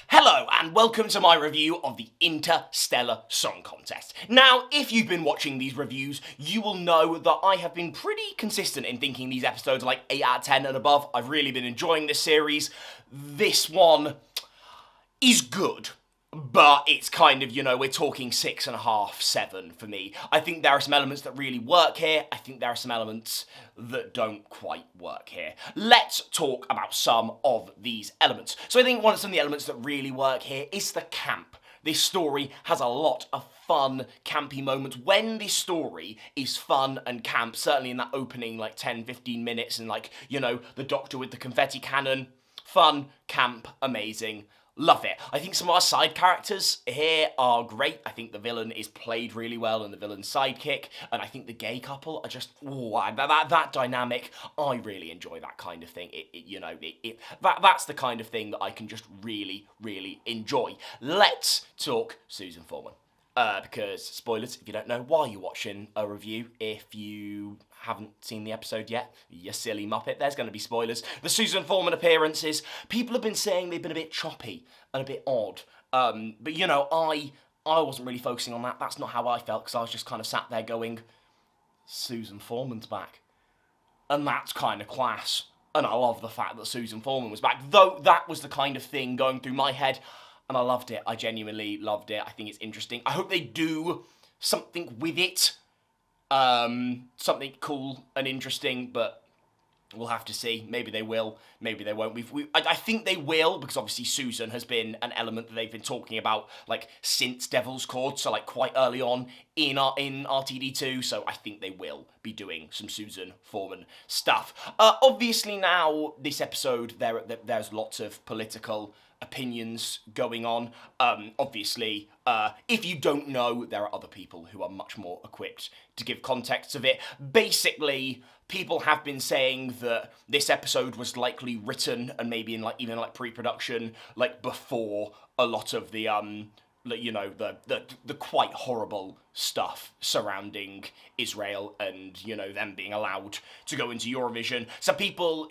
Hello and welcome to my review of the Interstellar Song Contest. Now, if you've been watching these reviews, you will know that I have been pretty consistent in thinking these episodes are like 8 out of 10 and above. I've really been enjoying this series. This one is good, but it's kind of, we're talking 6.5, 7 for me. I think there are some elements that really work here. I think there are some elements that don't quite work here. Let's talk about some of these elements. So I think one of some of the elements that really work here is the camp. This story has a lot of fun, campy moments. When this story is fun and camp, certainly in that opening 10, 15 minutes and the Doctor with the confetti cannon, fun, camp, amazing. Love it. I think some of our side characters here are great. I think the villain is played really well and the villain's sidekick, and I think the gay couple are just, that dynamic, I really enjoy that kind of thing. That's the kind of thing that I can just really, really enjoy. Let's talk Susan Foreman. Because, spoilers, if you don't know, why you're watching a review, if you haven't seen the episode yet, you silly muppet, there's going to be spoilers. The Susan Foreman appearances, people have been saying they've been a bit choppy and a bit odd, but I wasn't really focusing on that. That's not how I felt, because I was just kind of sat there going, Susan Foreman's back, and that's kind of class, and I love the fact that Susan Foreman was back, though that was the kind of thing going through my head. And I loved it. I genuinely loved it. I think it's interesting. I hope they do something with it. Something cool and interesting, but we'll have to see. Maybe they will. Maybe they won't. I think they will, because obviously Susan has been an element that they've been talking about since Devil's Cord, so quite early on in RTD2. So I think they will be doing some Susan Foreman stuff. Obviously now this episode there's lots of political opinions going on. Obviously, if you don't know, there are other people who are much more equipped to give context of it. Basically, people have been saying that this episode was likely written and maybe in even pre-production, before a lot of the the quite horrible stuff surrounding Israel and them being allowed to go into Eurovision. So people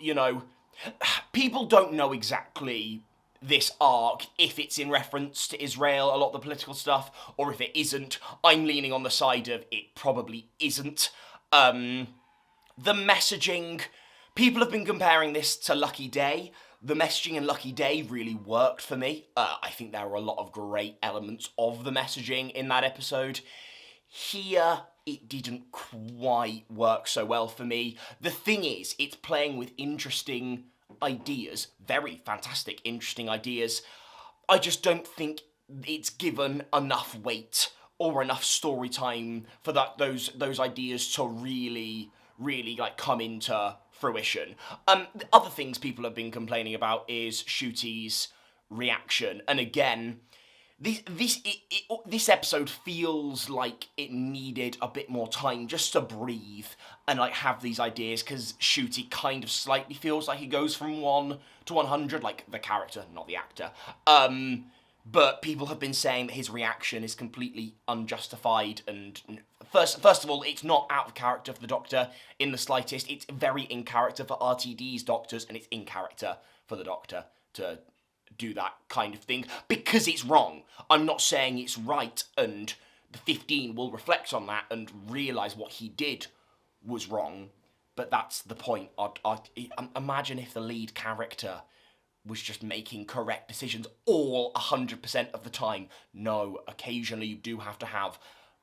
don't know exactly this arc, if it's in reference to Israel, a lot of the political stuff, or if it isn't. I'm leaning on the side of it probably isn't. The messaging, people have been comparing this to Lucky Day. The messaging in Lucky Day really worked for me. I think there were a lot of great elements of the messaging in that episode. Here, it didn't quite work so well for me. The thing is, it's playing with interesting ideas, very fantastic, interesting ideas. I just don't think it's given enough weight or enough story time for those ideas to really come into fruition. Other things people have been complaining about is Nshute's reaction, and again, this episode feels like it needed a bit more time just to breathe and have these ideas, because Ncuti kind of slightly feels like he goes from 1 to 100, the character, not the actor. But people have been saying that his reaction is completely unjustified, and first of all, it's not out of character for the Doctor in the slightest. It's very in character for RTD's Doctors, and it's in character for the Doctor to do that kind of thing, because it's wrong. I'm not saying it's right, and the 15 will reflect on that and realise what he did was wrong, but that's the point. Imagine if the lead character was just making correct decisions all 100% of the time. No, occasionally you do have to have,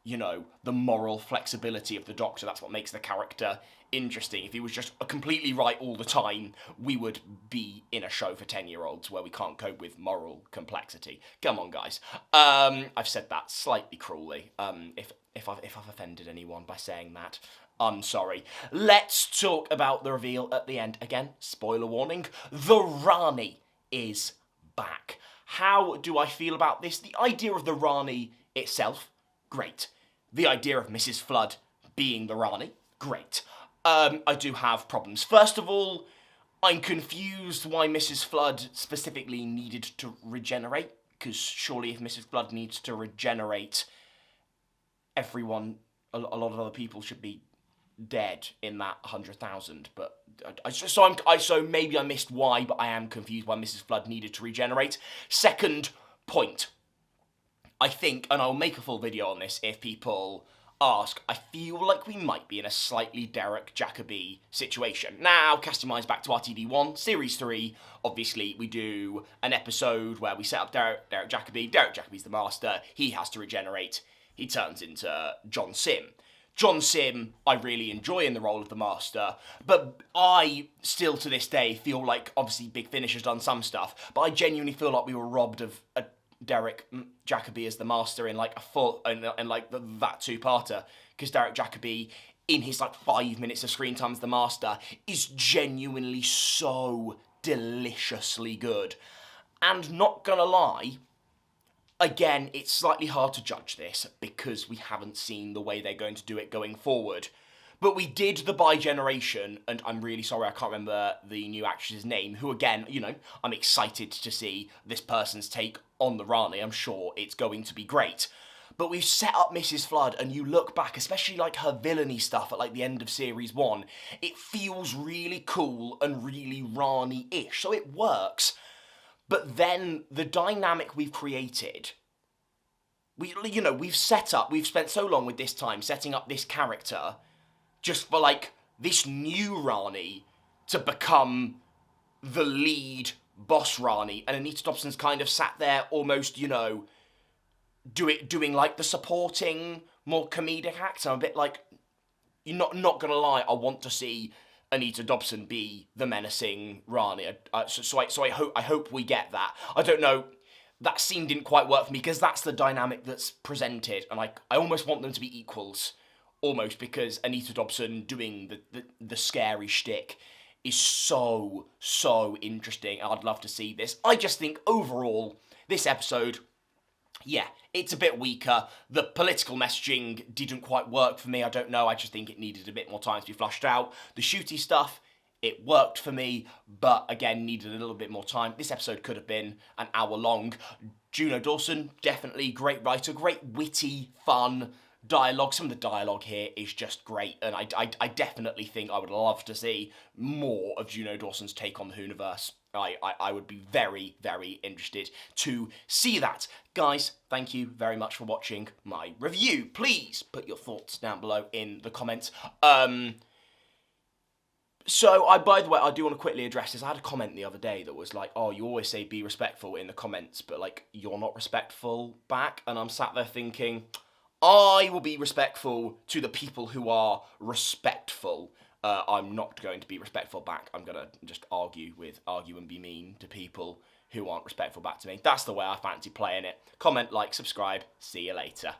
the moral flexibility of the Doctor. That's what makes the character interesting. If he was just completely right all the time, we would be in a show for 10-year-olds where we can't cope with moral complexity. Come on, guys. I've said that slightly cruelly. If I've offended anyone by saying that, I'm sorry. Let's talk about the reveal at the end. Again, spoiler warning, the Rani is back. How do I feel about this? The idea of the Rani itself, great. The idea of Mrs. Flood being the Rani, great. I do have problems. First of all, I'm confused why Mrs. Flood specifically needed to regenerate, because surely if Mrs. Flood needs to regenerate, everyone, a lot of other people should be dead in that 100,000, but so maybe I missed why, but I am confused why Mrs. Flood needed to regenerate. Second point, I think, and I'll make a full video on this if people ask, I feel like we might be in a slightly Derek Jacobi situation. Now, cast your minds back to RTD1, Series 3, obviously we do an episode where we set up Derek Jacobi. Derek Jacobi's the master, he has to regenerate, he turns into John Sim. John Sim, I really enjoy in the role of the Master, but I still to this day feel like, obviously Big Finish has done some stuff, but I genuinely feel like we were robbed of a Derek Jacobi as the Master in like a full, and like that two-parter, because Derek Jacobi, in his like 5 minutes of screen time as the Master, is genuinely so deliciously good. And not gonna lie, again, it's slightly hard to judge this because we haven't seen the way they're going to do it going forward. But we did the bi-generation, and I'm really sorry I can't remember the new actress's name, who again, you know, I'm excited to see this person's take on the Rani. I'm sure it's going to be great. But we've set up Mrs. Flood, and you look back, especially like her villainy stuff at like the end of Series 1, it feels really cool and really Rani-ish, so it works. But then the dynamic we've created, we've spent so long with this time setting up this character just for like this new Rani to become the lead boss Rani, and Anita Dobson's kind of sat there almost, doing like the supporting, more comedic acts. I'm a bit like, you're not gonna lie, I want to see Anita Dobson be the menacing Rani. So I hope we get that. I don't know, that scene didn't quite work for me because that's the dynamic that's presented, and I almost want them to be equals, almost, because Anita Dobson doing the scary shtick is so interesting. I'd love to see this. I just think overall, this episode, yeah, it's a bit weaker. The political messaging didn't quite work for me. I don't know. I just think it needed a bit more time to be flushed out. The shooty stuff, it worked for me, but again, needed a little bit more time. This episode could have been an hour long. Juno Dawson, definitely great writer, great witty, fun dialogue. Some of the dialogue here is just great, and I definitely think I would love to see more of Juno Dawson's take on the Hooniverse. I would be very interested to see that. Guys, thank you very much for watching my review. Please put your thoughts down below in the comments. So, by the way, I do want to quickly address this. I had a comment the other day that was like, oh, you always say be respectful in the comments, but like, you're not respectful back. And I'm sat there thinking, I will be respectful to the people who are respectful. I'm not going to be respectful back. I'm going to just argue and be mean to people who aren't respectful back to me. That's the way I fancy playing it. Comment, like, subscribe. See you later.